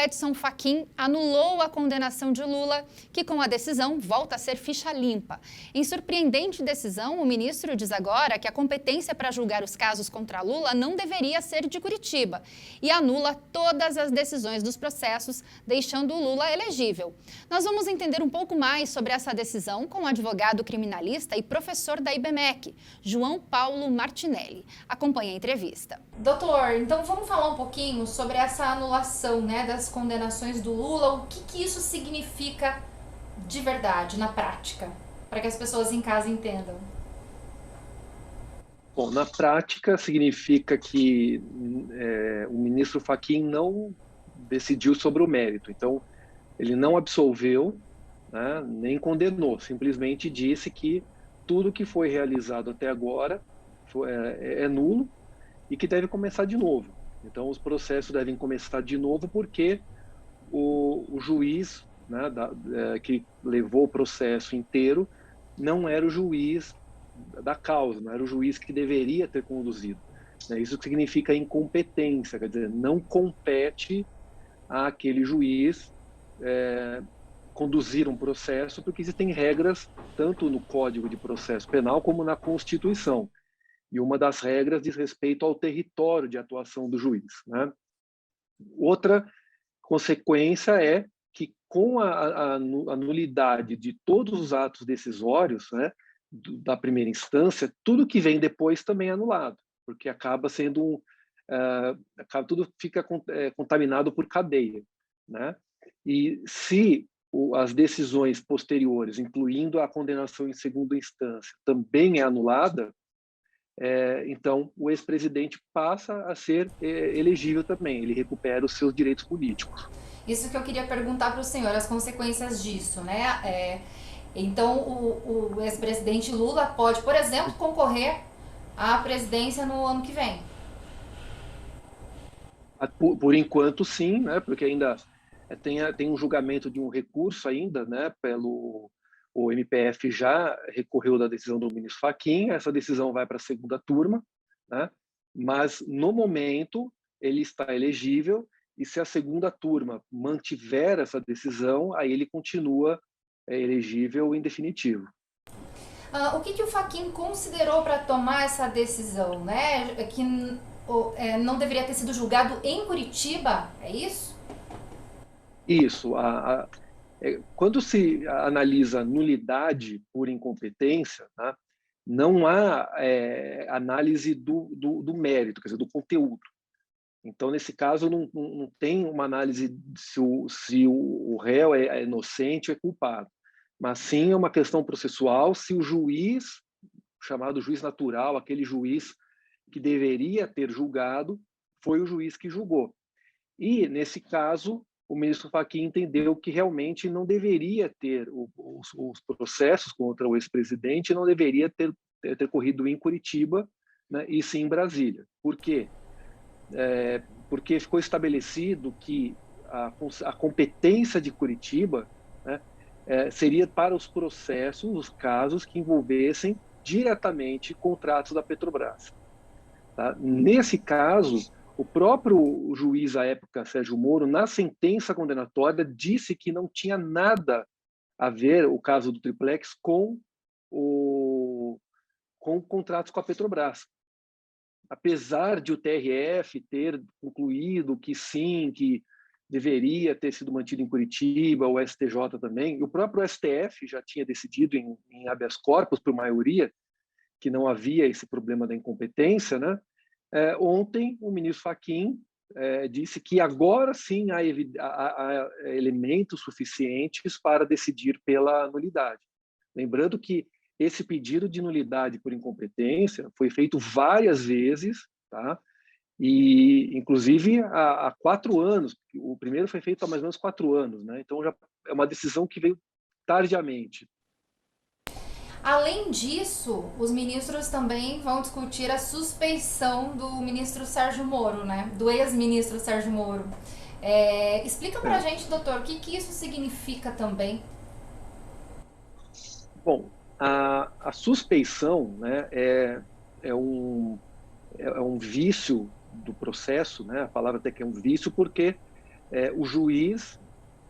Edson Fachin anulou a condenação de Lula, que com a decisão volta a ser ficha limpa. Em surpreendente decisão, o ministro diz agora que a competência para julgar os casos contra Lula não deveria ser de Curitiba e anula todas as decisões dos processos, deixando o Lula elegível. Nós vamos entender um pouco mais sobre essa decisão com o advogado criminalista e professor da IBMEC, João Paulo Martinelli. Acompanhe a entrevista. Doutor, então vamos falar um pouquinho sobre essa anulação, né, das condenações do Lula. O que isso significa de verdade, na prática, para que as pessoas em casa entendam? Bom, na prática significa que o ministro Fachin não decidiu sobre o mérito. Então, ele não absolveu, né, nem condenou, simplesmente disse que tudo que foi realizado até agora é nulo e que deve começar de novo. Então, os processos devem começar de novo porque o juiz, né, que levou o processo inteiro não era o juiz da causa, não era o juiz que deveria ter conduzido. Isso significa incompetência, quer dizer, não compete àquele juiz conduzir um processo, porque existem regras tanto no Código de Processo Penal como na Constituição. E uma das regras diz respeito ao território de atuação do juiz, né? Outra consequência é que, com a nulidade de todos os atos decisórios, né, da primeira instância, tudo que vem depois também é anulado, porque acaba sendo tudo fica contaminado por cadeia, né? E se as decisões posteriores, incluindo a condenação em segunda instância, também é anulada, então o ex-presidente passa a ser elegível também, ele recupera os seus direitos políticos. Isso que eu queria perguntar para o senhor, as consequências disso, né? Então o ex-presidente Lula pode, por exemplo, concorrer à presidência no ano que vem? Por enquanto, sim, né? Porque ainda tem um julgamento de um recurso ainda, né? O MPF já recorreu da decisão do ministro Fachin, essa decisão vai para a segunda turma, né? Mas, no momento, ele está elegível e, se a segunda turma mantiver essa decisão, aí ele continua elegível em definitivo. O que o Fachin considerou para tomar essa decisão, né? Que não deveria ter sido julgado em Curitiba, é isso? Isso. Quando se analisa nulidade por incompetência, né, não há análise do mérito, quer dizer, do conteúdo. Então, nesse caso, não tem uma análise se o réu é inocente ou é culpado, mas sim é uma questão processual se o juiz, chamado juiz natural, aquele juiz que deveria ter julgado, foi o juiz que julgou. E, nesse caso, o ministro Fachin entendeu que realmente não deveria ter os processos contra o ex-presidente, não deveria ter corrido em Curitiba, né, e sim em Brasília. Por quê? Porque ficou estabelecido que a competência de Curitiba, né, seria para os processos, os casos que envolvessem diretamente contratos da Petrobras. Tá? Nesse caso, o próprio juiz à época, Sérgio Moro, na sentença condenatória, disse que não tinha nada a ver o caso do Triplex com contratos com a Petrobras. Apesar de o TRF ter concluído que sim, que deveria ter sido mantido em Curitiba, o STJ também, e o próprio STF já tinha decidido em habeas corpus, por maioria, que não havia esse problema da incompetência, né? Ontem, o ministro Fachin disse que agora sim há elementos suficientes para decidir pela nulidade. Lembrando que esse pedido de nulidade por incompetência foi feito várias vezes, tá? E, inclusive, há 4 anos. O primeiro foi feito há mais ou menos 4 anos, né? Então, já é uma decisão que veio tardiamente. Além disso, os ministros também vão discutir a suspeição do ministro Sérgio Moro, né? Do ex-ministro Sérgio Moro. Explica pra gente, doutor, o que isso significa também? Bom, a suspeição, né, é um vício do processo, né? A palavra até que é um vício, porque o juiz,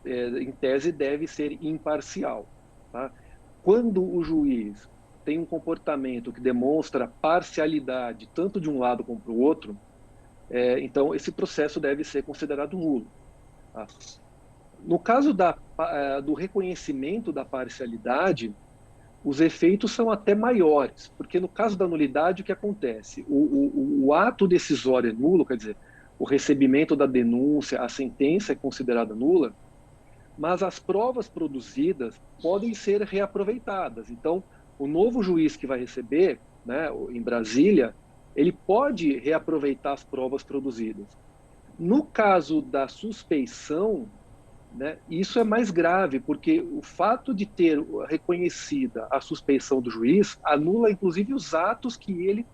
em tese, deve ser imparcial. Tá? Quando o juiz tem um comportamento que demonstra parcialidade, tanto de um lado como para o outro, então esse processo deve ser considerado nulo. Tá? No caso do reconhecimento da parcialidade, os efeitos são até maiores, porque no caso da nulidade, o que acontece? O ato decisório é nulo, quer dizer, o recebimento da denúncia, a sentença é considerada nula, mas as provas produzidas podem ser reaproveitadas. Então, o novo juiz que vai receber, né, em Brasília, ele pode reaproveitar as provas produzidas. No caso da suspeição, né, isso é mais grave, porque o fato de ter reconhecida a suspeição do juiz anula, inclusive, os atos que ele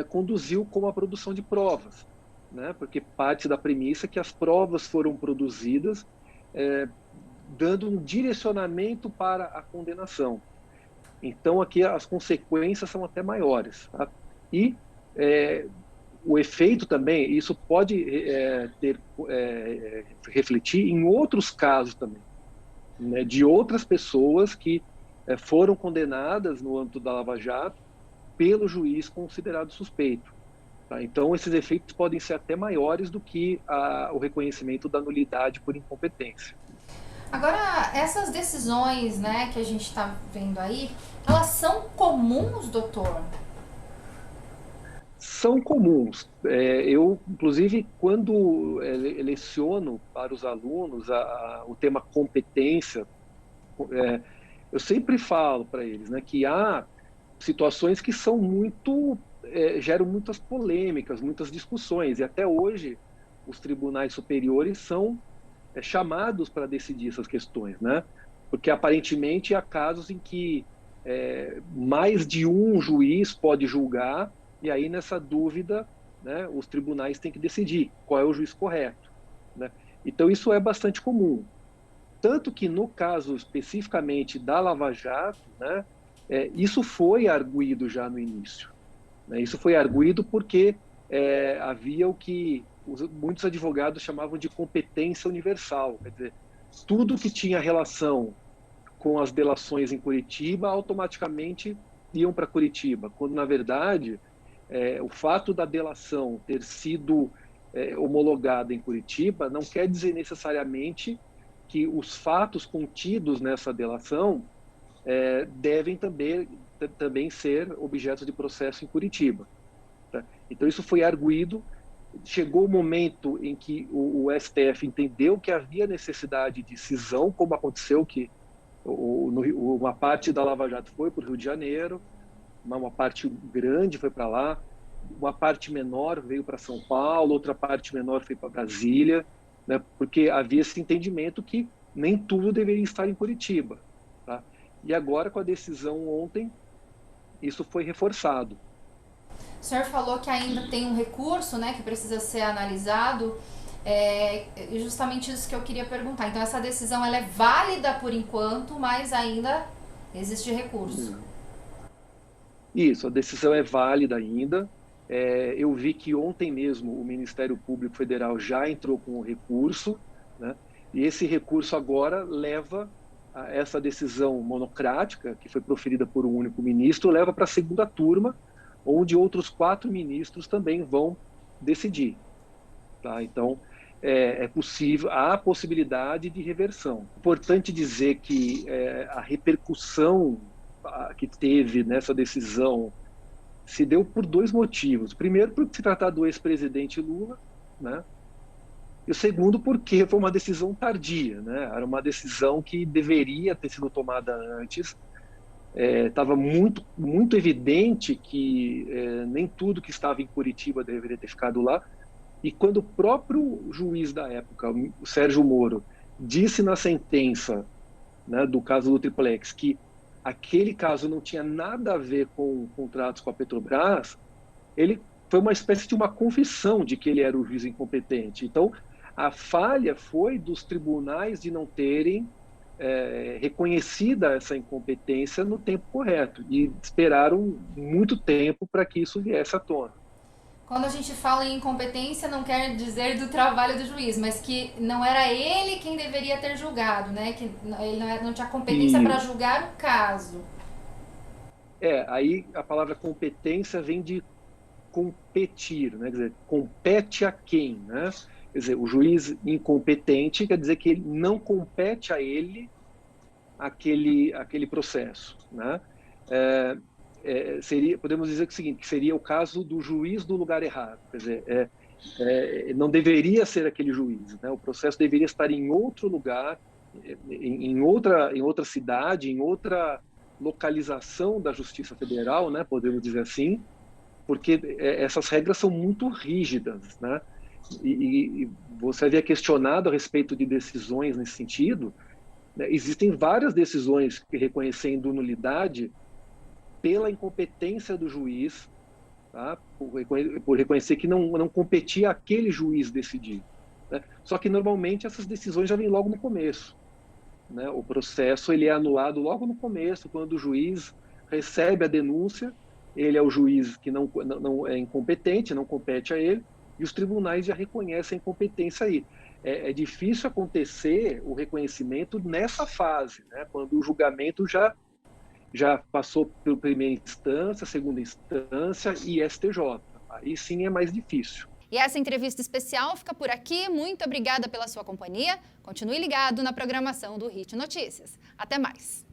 conduziu com a produção de provas, né, porque parte da premissa é que as provas foram produzidas dando um direcionamento para a condenação. Então, aqui as consequências são até maiores. Tá? E o efeito também, isso pode refletir em outros casos também, né, de outras pessoas que foram condenadas no âmbito da Lava Jato pelo juiz considerado suspeito. Tá? Então, esses efeitos podem ser até maiores do que o reconhecimento da nulidade por incompetência. Agora, essas decisões, né, que a gente está vendo aí, elas são comuns, doutor? São comuns. Eu, inclusive, quando leciono para os alunos o tema competência, eu sempre falo para eles, né, que há situações que são geram muitas polêmicas, muitas discussões, e até hoje os tribunais superiores são chamados para decidir essas questões, né? Porque aparentemente há casos em que mais de um juiz pode julgar, e aí nessa dúvida, né, os tribunais têm que decidir qual é o juiz correto, né? Então isso é bastante comum, tanto que no caso especificamente da Lava Jato, né, isso foi arguido já no início, né? Isso foi arguido porque havia o que muitos advogados chamavam de competência universal, quer dizer, tudo que tinha relação com as delações em Curitiba automaticamente iam para Curitiba, quando na verdade o fato da delação ter sido homologada em Curitiba não quer dizer necessariamente que os fatos contidos nessa delação devem também ser objeto de processo em Curitiba. Tá? Então isso foi arguido. Chegou o momento em que o STF entendeu que havia necessidade de cisão, como aconteceu que uma parte da Lava Jato foi para o Rio de Janeiro, uma parte grande foi para lá, uma parte menor veio para São Paulo, outra parte menor foi para Brasília, né, porque havia esse entendimento que nem tudo deveria estar em Curitiba. Tá? E agora, com a decisão ontem, isso foi reforçado. O senhor falou que ainda tem um recurso, né, que precisa ser analisado. É justamente isso que eu queria perguntar. Então, essa decisão ela é válida por enquanto, mas ainda existe recurso. Isso, a decisão é válida ainda. Eu vi que ontem mesmo o Ministério Público Federal já entrou com o recurso, né? E esse recurso agora leva essa decisão monocrática, que foi proferida por um único ministro, leva para a segunda turma, onde outros 4 ministros também vão decidir. Tá? Então, há a possibilidade de reversão. Importante dizer que a repercussão que teve nessa decisão se deu por 2 motivos. Primeiro, por se tratar do ex-presidente Lula, né? E o segundo, porque foi uma decisão tardia, né? Era uma decisão que deveria ter sido tomada antes. Estava muito evidente que nem tudo que estava em Curitiba deveria ter ficado lá. E quando o próprio juiz da época, o Sérgio Moro, disse na sentença, né, do caso do Triplex que aquele caso não tinha nada a ver com contratos com a Petrobras, ele foi uma espécie de uma confissão de que ele era o juiz incompetente. Então, a falha foi dos tribunais de não terem reconhecida essa incompetência no tempo correto e esperaram muito tempo para que isso viesse à tona. Quando a gente fala em incompetência, não quer dizer do trabalho do juiz, mas que não era ele quem deveria ter julgado, né? Que ele não tinha competência para julgar o caso. Aí a palavra competência vem de competir, né? Quer dizer, compete a quem, né? Quer dizer, o juiz incompetente quer dizer que ele não compete a ele aquele processo, né? Podemos dizer que é o seguinte, que seria o caso do juiz do lugar errado, quer dizer, não deveria ser aquele juiz, né? O processo deveria estar em outro lugar, em outra cidade, em outra localização da Justiça Federal, né? Podemos dizer assim, porque essas regras são muito rígidas, né? E você havia questionado a respeito de decisões nesse sentido, né? Existem várias decisões que reconhecendo nulidade pela incompetência do juiz, tá? Por reconhecer que não competia aquele juiz decidir, né? Só que normalmente essas decisões já vêm logo no começo, né? O processo ele é anulado logo no começo, quando o juiz recebe a denúncia, ele é o juiz que não é incompetente, não compete a ele, e os tribunais já reconhecem a incompetência aí. É difícil acontecer o reconhecimento nessa fase, né? Quando o julgamento já passou pela primeira instância, segunda instância e STJ. Aí sim é mais difícil. E essa entrevista especial fica por aqui. Muito obrigada pela sua companhia. Continue ligado na programação do HIT Notícias. Até mais.